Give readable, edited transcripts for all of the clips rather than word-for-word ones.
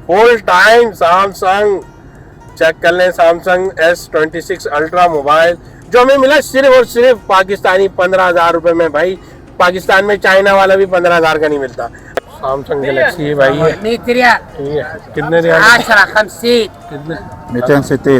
Full time Samsung. Check कर लें Samsung S26 ultra mobile जो हमें मिला सिर्फ और सिर्फ पाकिस्तानी 15,000 रुपए में। भाई पाकिस्तान में चाइना वाला भी 15,000 का नहीं मिलता। सैमसंग गैलेक्सी है भाई ये। कितने रियाल? 10 कितने? 260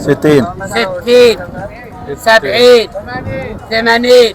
60 60 70 80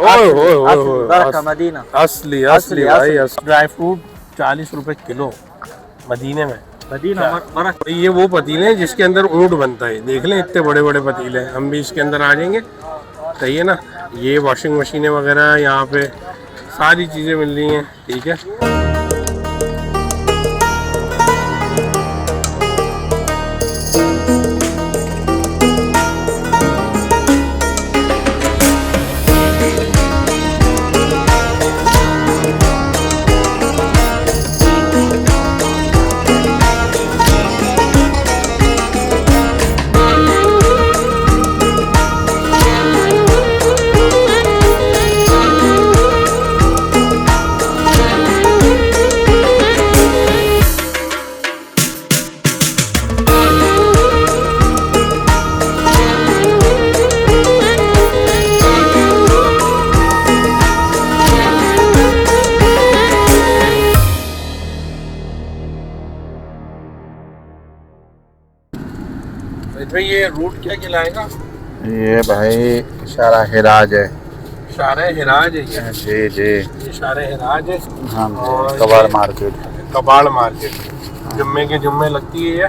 ओए ओए ओए बरका मदीना असली असली भाई। ड्राई फ्रूट 40 रुपए किलो मदीने में। मदीना बरका। ये वो पतीले हैं जिसके अंदर ऊंट बनता है। देख लें इतने बड़े बड़े पतीले हैं। हम भी इसके अंदर आ जाएंगे, सही है ना। ये वॉशिंग मशीनें वगैरह यहाँ पे सारी चीज़ें मिल रही हैं, ठीक है। भाई ये रूट क्या कहलाएगा? ये भाई शारा हिराज है। शारे हिराज है ये। जी जी ये शारे हिराज है। हाँ और कबाड़ मार्केट। कबाड़ मार्केट जुम्मे के जुम्मे लगती है ये।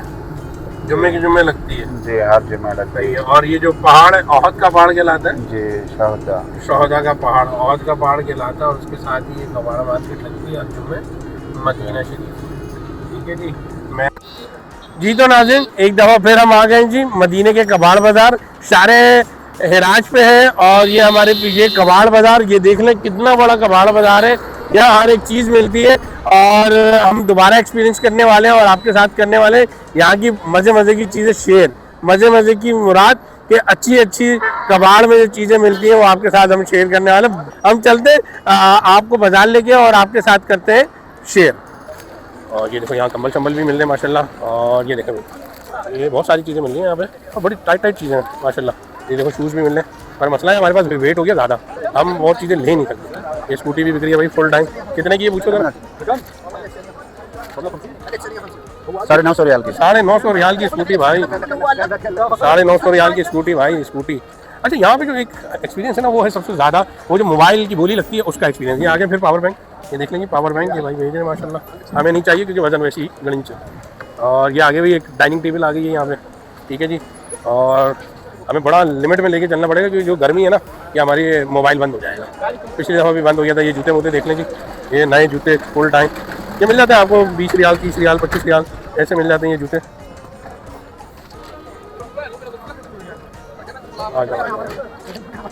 जुम्मे के जुम्मे लगती है जी, हर जुम्मे लगता है। और ये जो पहाड़ है ओहद का पहाड़ कहलाता है। जी शहदा शोहदा का पहाड़ ओहद का पहाड़ कहलाता है। और उसके साथ ही ये कबाड़ मार्केट लगती है हर जुम्मे मदीना शरीफ। ठीक है जी। मैं जी तो नाज़रीन एक दफ़ा फिर हम आ गए जी मदीने के कबाड़ बाज़ार शारे हिराज पे है। और ये हमारे पीछे कबाड़ बाज़ार, ये देख लें कितना बड़ा कबाड़ बाज़ार है। यहाँ हर एक चीज़ मिलती है और हम दोबारा एक्सपीरियंस करने वाले हैं और आपके साथ करने वाले हैं यहाँ की मज़े मज़े की चीज़ें शेयर। मज़े मज़े की मुराद कि अच्छी अच्छी कबाड़ में जो चीज़ें मिलती हैं वो आपके साथ हम शेयर करने वाले। हम चलते आपको बाज़ार लेके और आपके साथ करते हैं शेयर। और ये देखो यहाँ कंबल शंबल भी मिल रहे हैं माशाल्लाह। और ये देखो ये बहुत सारी चीज़ें मिल रही हैं यहाँ पे और बड़ी टाइट टाइट चीज़ें हैं माशाल्लाह। ये देखो शूज़ भी मिल रहे हैं पर मसला है हमारे पास वेट हो गया ज़्यादा, हम बहुत चीज़ें ले नहीं सकते। ये स्कूटी भी बिक रही है भाई फुल टाइम। कितने की है पूछो जरा? 950 रियाल की। 950 रियाल की स्कूटी भाई। 950 रियाल की स्कूटी भाई स्कूटी। अच्छा यहाँ पे जो एक एक्सपीरियंस है ना वो है सबसे ज़्यादा वो जो मोबाइल की बोली लगती है उसका एक्सपीरियंस। ये आगे फिर पावर बैंक, ये देख लेंगे पावर बैंक ये भाई भेज रहे हैं माशाल्लाह। हमें नहीं चाहिए क्योंकि वजन वैसे ही गणित है। और ये आगे भी एक डाइनिंग टेबल आ गई है यहाँ पे, ठीक है जी। और हमें बड़ा लिमिट में लेके चलना पड़ेगा क्योंकि जो गर्मी है ना कि हमारी मोबाइल बंद हो जाएगा। पिछली दफ़ा भी बंद हो गया था। ये जूते वूते देख लें जी, ये नए जूते फुल टाइम ये मिल जाते हैं आपको 20 रियाल 30 रियाल 25 रियाल ऐसे मिल जाते हैं ये जूते। आ जाओ।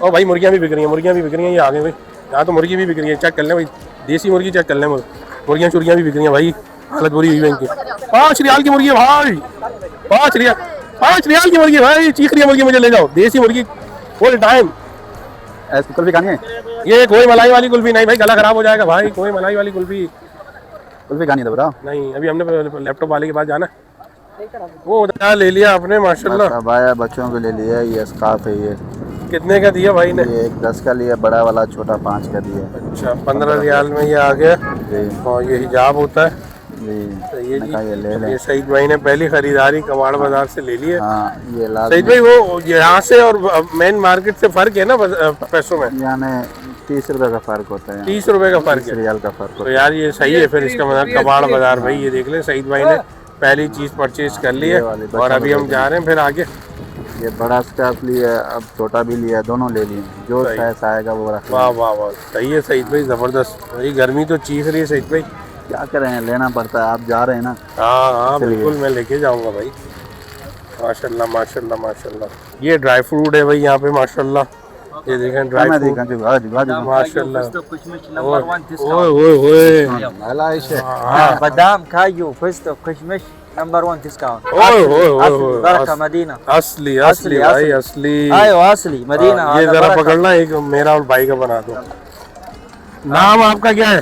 ओ भाई मुर्गियाँ भी बिक रही हैं, मुर्गियाँ भी बिक रही हैं। ये आगे भाई यहाँ तो मुर्गी भी बिक रही है। चेक कर लें भाई देसी मुर्गी चेक कर लें। मुर्गियाँ चुर्गियाँ भी बिक रही हैं भाई। हालत बुरी हुई है इनकी। 5 रियाल की मुर्गी है भाई। 5 रियाल की मुर्गी भाई। चीख रही है मुर्गी, मुझे ले जाओ। देसी मुर्गी फुल टाइम। कुल्फी खानी है? ये कोई मलाई वाली कुल्फी नहीं भाई, गला खराब हो जाएगा भाई। कोई मलाई वाली कुल्फी खानी है तो बताओ। नहीं, अभी हमने लैपटॉप वाले के पास जाना है। वो ले लिया आपने माशाल्लाह। भाई बच्चों को ले लिया। ये स्कार्फ है। ये कितने का दिया भाई ने? ये 10 का लिया, बड़ा वाला, छोटा 5 का दिया। अच्छा 15 रियाल में ये आ गया। और ये हिजाब होता है जी। तो ये ले लें। ये सईद भाई ने पहली खरीदारी कबाड़ बाजार से ले ली है। हाँ ये सईद भाई वो यहाँ से और मेन मार्केट से फर्क है ना पैसों में? यानी 30 रुपए का फर्क होता है। 30 रुपए का फर्क है, रियाल का फर्क तो यार ये सही है फिर। इसका मतलब कबाड़ बाजार भाई ये देख लें सईद भाई ने पहली चीज परचेज कर ली है। और अभी हम जा रहे हैं फिर आगे। ये बड़ा स्कार्फ लिया, अब छोटा भी लिया, दोनों ले लिए। जो साइज आएगा वो रख। वाह वाह वाह सही है सईद भाई, जबरदस्त भाई। गर्मी तो चीख रही है सईद भाई, क्या करें, लेना पड़ता है। आप जा रहे हैं ना? हाँ हाँ बिल्कुल मैं लेके जाऊंगा भाई। माशाल्लाह माशाल्लाह माशाल्लाह। ये ड्राई फ्रूट है भाई यहाँ पे माशाल्लाह। ये देखें ड्राई फ्रूट माशाल्लाह। बादाम काजू फस्तक कशमश नंबर 1 डिस्काउंट बरका मदीना। असली असली भाई असली। आयो असली मदीना। ये जरा पकड़ना, एक मेरा और भाई का बना दो। नाम आपका क्या है?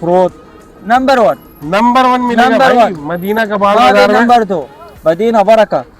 फ्रूट। नंबर 1 नंबर 1 मिलेगा नंबर भाई 1। मदीना कबाड़ बाजार में। नंबर 2 मदीना बरका।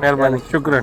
मेहरबानी शुक्रिया।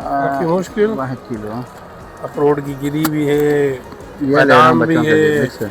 काफी मुश्किल। 1 किलो। अखरोट की गिरी भी है, ये बादाम भी बच्चों के लिए है, मिक्स है।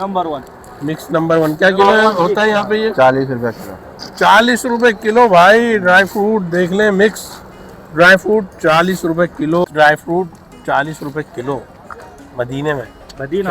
नंबर 1। मिक्स नंबर 1 क्या किलो है होता है यहाँ पे? ये 40 रुपए किलो। 40 रुपए किलो भाई। ड्राई फ्रूट देख लें, मिक्स ड्राई फ्रूट 40 रुपए किलो। ड्राई फ्रूट 40 रुपए किलो मदीने में। मदीना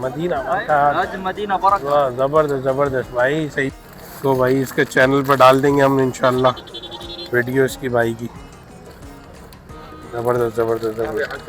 मदीना आज मदीना बरका। वाह, जबरदस्त जबरदस्त भाई। सही। तो भाई इसके चैनल पर डाल देंगे हम इंशाल्लाह वीडियो इसकी भाई की। जबरदस्त जबरदस्त जबरदस्त।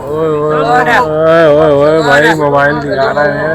ओए ओए ओए ओए ओए भाई मोबाइल दिखा रहा है।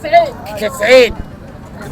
90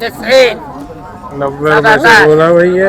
90 90 रुपए से बोला भाई ये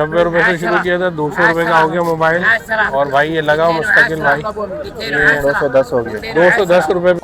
90 रुपए से शुरू किया था, 200 रुपए का हो गया मोबाइल। और भाई ये लगाओ मुस्तकिल भाई 210 हो गया। 210 रुपए।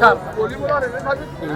4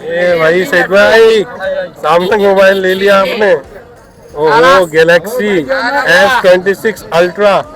ये भाई सैयद भाई सैमसंग मोबाइल ले लिया आपने। ओहो गैलेक्सी S26 अल्ट्रा।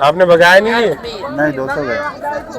आपने भगाया नहीं है? नहीं 200 गए।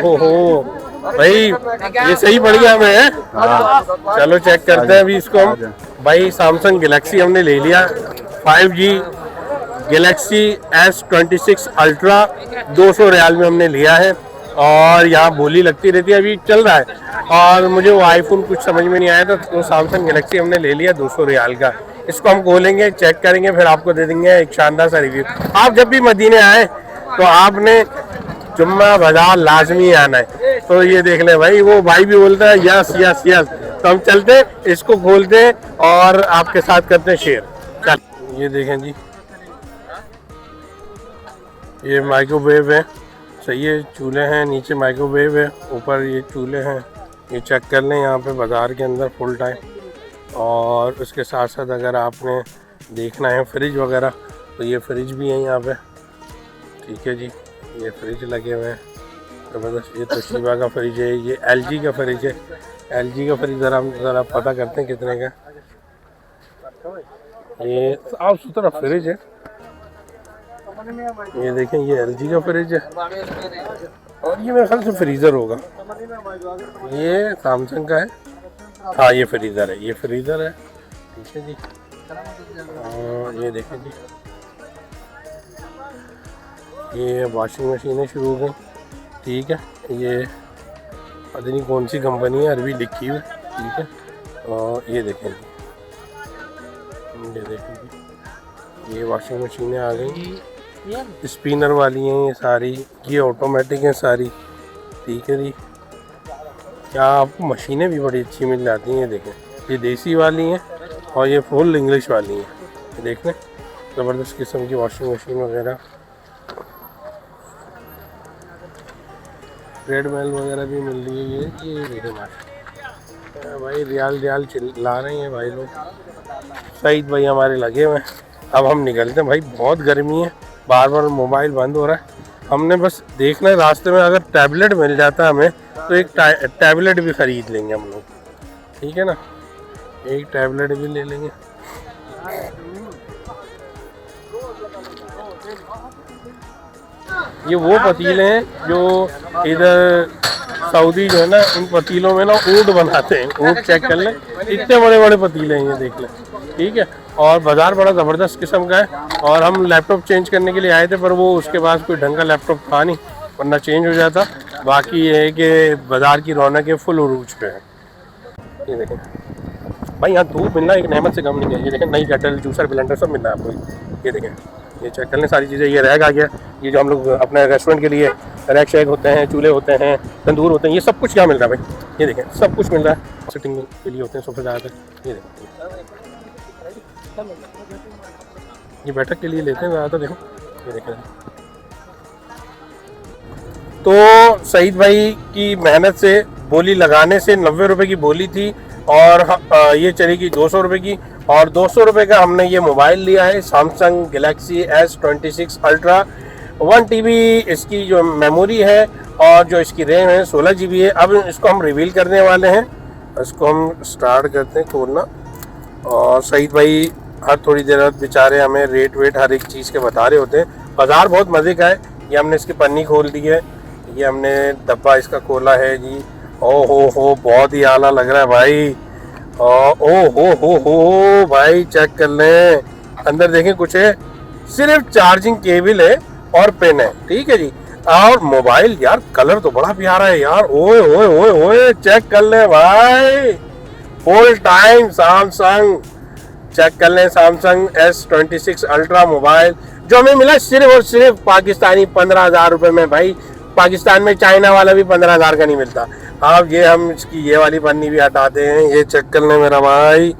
हो भाई ये सही पड़ गया हमें है? चलो चेक करते हैं अभी इसको हम। भाई सैमसंग गैलेक्सी हमने ले लिया 5G Galaxy S26 ultra 200 riyal में हमने लिया है। और यहाँ बोली लगती रहती है, अभी चल रहा है। और मुझे वो आईफोन कुछ समझ में नहीं आया था, तो सैमसंग गैलेक्सी हमने ले लिया 200 रियाल का। इसको हम खोलेंगे, चेक करेंगे, फिर आपको दे देंगे एक शानदार सा रिव्यू। आप जब भी मदीने आए तो आपने जुम्मा बाजार लाजमी आना है। तो ये देख ले भाई, वो भाई भी बोलता है यस यस यस। तो हम चलते इसको खोलते और आपके साथ करते हैं शेयर। चल ये देखें जी, ये माइक्रोवेव है, सही है। चूल्हे हैं, नीचे माइक्रोवेव है, ऊपर ये चूल्हे हैं। ये चेक कर लें यहाँ पे बाज़ार के अंदर फुल टाइम। और उसके साथ साथ अगर आपने देखना है फ्रिज वगैरह, तो ये फ्रिज भी है यहाँ पे। ठीक है जी, ये फ्रिज लगे हुए हैं ज़बरदस्त। ये तोशिबा का फ्रिज है, ये LG का फ्रिज है। LG का फ्रिज ज़रा पता करते हैं कितने का। ये साफ सुथरा फ्रिज है। ये देखें, ये LG का फ्रिज है और ये मेरे ख्याल से फ्रीज़र होगा। ये सैमसंग का है। हाँ ये फ्रीज़र है, ये फ्रीज़र है। ठीक है जी। और ये देखें जी, ये वॉशिंग मशीनें शुरू हो गई। ठीक है, ये पता नहीं कौन सी कंपनी है, अरबी लिखी हुई। ठीक है, और ये देखें जी, ये देखें जी, ये वॉशिंग मशीनें आ गई, स्पिनर वाली हैं ये सारी। ये ऑटोमेटिक हैं सारी। ठीक है जी। यहाँ आपको मशीनें भी बड़ी अच्छी मिल जाती हैं। ये देखें, ये देसी वाली हैं और ये फुल इंग्लिश वाली हैं। ये देख लें, ज़बरदस्त किस्म की वॉशिंग मशीन वगैरह। ट्रेडमिल वगैरह भी मिल रही है। ये देखें माशा भाई, रियाल ला रहे हैं भाई लोग। सईद भाई हमारे लगे हुए हैं। अब हम निकलते हैं भाई, बहुत गर्मी है, बार बार मोबाइल बंद हो रहा है। हमने बस देखना है रास्ते में अगर टैबलेट मिल जाता है हमें, तो एक टैबलेट भी ख़रीद लेंगे हम लोग। ठीक है ना, एक टैबलेट भी ले लेंगे। ये वो पतीले हैं जो इधर सऊदी जो है ना, इन पतीलों में ना ऊँट बनाते हैं। ऊँट चेक कर लें, इतने बड़े बड़े पतीले हैं ये, देख लें। ठीक है, और बाज़ार बड़ा ज़बरदस्त किस्म का है। और हम लैपटॉप चेंज करने के लिए आए थे, पर वो उसके पास कोई ढंग का लैपटॉप था नहीं, वरना चेंज हो जाता। बाकी ये है कि बाज़ार की रौनक फुल उरूज पे है। ये देखें भाई, यहाँ धूप मिलना एक नेमत से कम नहीं है। ये देखें, नई केटल, जूसर, ब्लेंडर सब मिल रहा है आपको। ये देखें, ये चेक कर लें सारी चीज़ें। ये रैक आ गया, ये जो हम लोग अपने रेस्टोरेंट के लिए रैक शैक होते हैं, चूल्हे होते हैं, तंदूर होते हैं, ये सब कुछ यहाँ मिल रहा है भाई। ये देखें, सब कुछ मिल रहा है। सिटिंग के लिए होते हैं सोफे ज़्यादातर। ये देखें, ये बैठक के लिए लेते हैं ज़्यादातर। देखो, ये देखें। तो सईद भाई की मेहनत से, बोली लगाने से 90 रुपये की बोली थी, और ये चलेगी 200 रुपये की। और 200 रुपये का हमने ये मोबाइल लिया है, Samsung Galaxy S26 ultra. 1 TB इसकी जो मेमोरी है, और जो इसकी रैम है 16 GB है। अब इसको हम रिवील करने वाले हैं। इसको हम स्टार्ट करते हैं खोलना। और सईद भाई हर थोड़ी देर बाद बेचारे हमें रेट वेट हर एक चीज़ के बता रहे होते हैं। बाज़ार बहुत मज़े का है। ये हमने इसकी पन्नी खोल दी है, ये हमने डब्बा इसका खोला है जी। ओ हो, बहुत ही आला लग रहा है भाई। ओ हो भाई, चेक कर लें, अंदर देखें कुछ है, सिर्फ चार्जिंग केबल है और पेन है। ठीक है जी। और मोबाइल यार कलर तो बड़ा प्यारा है यार। ओए ओए ओए ओए, चेक कर लें भाई, फुल टाइम सैमसंग। चेक कर लें, सैमसंग S26 अल्ट्रा मोबाइल जो हमें मिला सिर्फ और सिर्फ पाकिस्तानी 15,000 रुपये में। भाई पाकिस्तान में चाइना वाला भी 15,000 का नहीं मिलता। अब ये हम इसकी ये वाली पन्नी भी हटाते हैं। ये चेक कर लें मेरा भाई,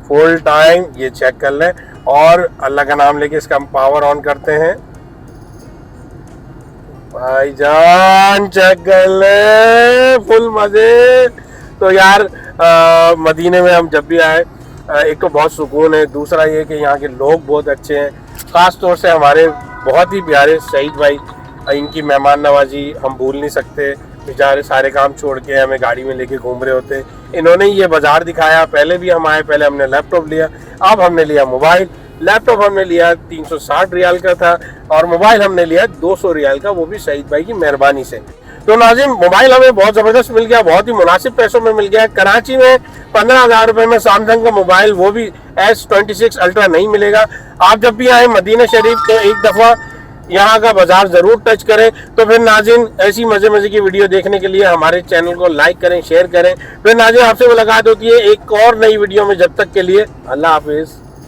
फुल टाइम। ये चेक कर लें, और अल्लाह का नाम लेके इसका हम पावर ऑन करते हैं। भाईजान चेक कर ले, फुल मजे। तो यार मदीने में हम जब भी आए, एक तो बहुत सुकून है, दूसरा ये कि यहाँ के लोग बहुत अच्छे हैं। ख़ास तौर से हमारे बहुत ही प्यारे सईद भाई, इनकी मेहमान नवाजी हम भूल नहीं सकते। बेचारे सारे काम छोड़ के हमें गाड़ी में लेके घूम रहे होते। इन्होंने ये बाज़ार दिखाया। पहले भी हम आए, पहले हमने लैपटॉप लिया, अब हमने लिया मोबाइल। लैपटॉप हमने लिया 360 रियाल का था, और मोबाइल हमने लिया 200 रियाल का, वो भी सईद भाई की मेहरबानी से। तो नाज़िम, मोबाइल हमें बहुत ज़बरदस्त मिल गया, बहुत ही मुनासिब पैसों में मिल गया। कराची में 15,000 रुपये में सैमसंग का मोबाइल, वो भी S26 अल्ट्रा नहीं मिलेगा। आप जब भी आए मदीना शरीफ, तो एक दफ़ा यहाँ का बाजार ज़रूर टच करें। तो फिर नाज़िम, ऐसी मज़े की वीडियो देखने के लिए हमारे चैनल को लाइक करें, शेयर करें। फिर नाज़िम, आपसे मुलाकात होती है एक और नई वीडियो में। जब तक के लिए अल्लाह हाफिज़।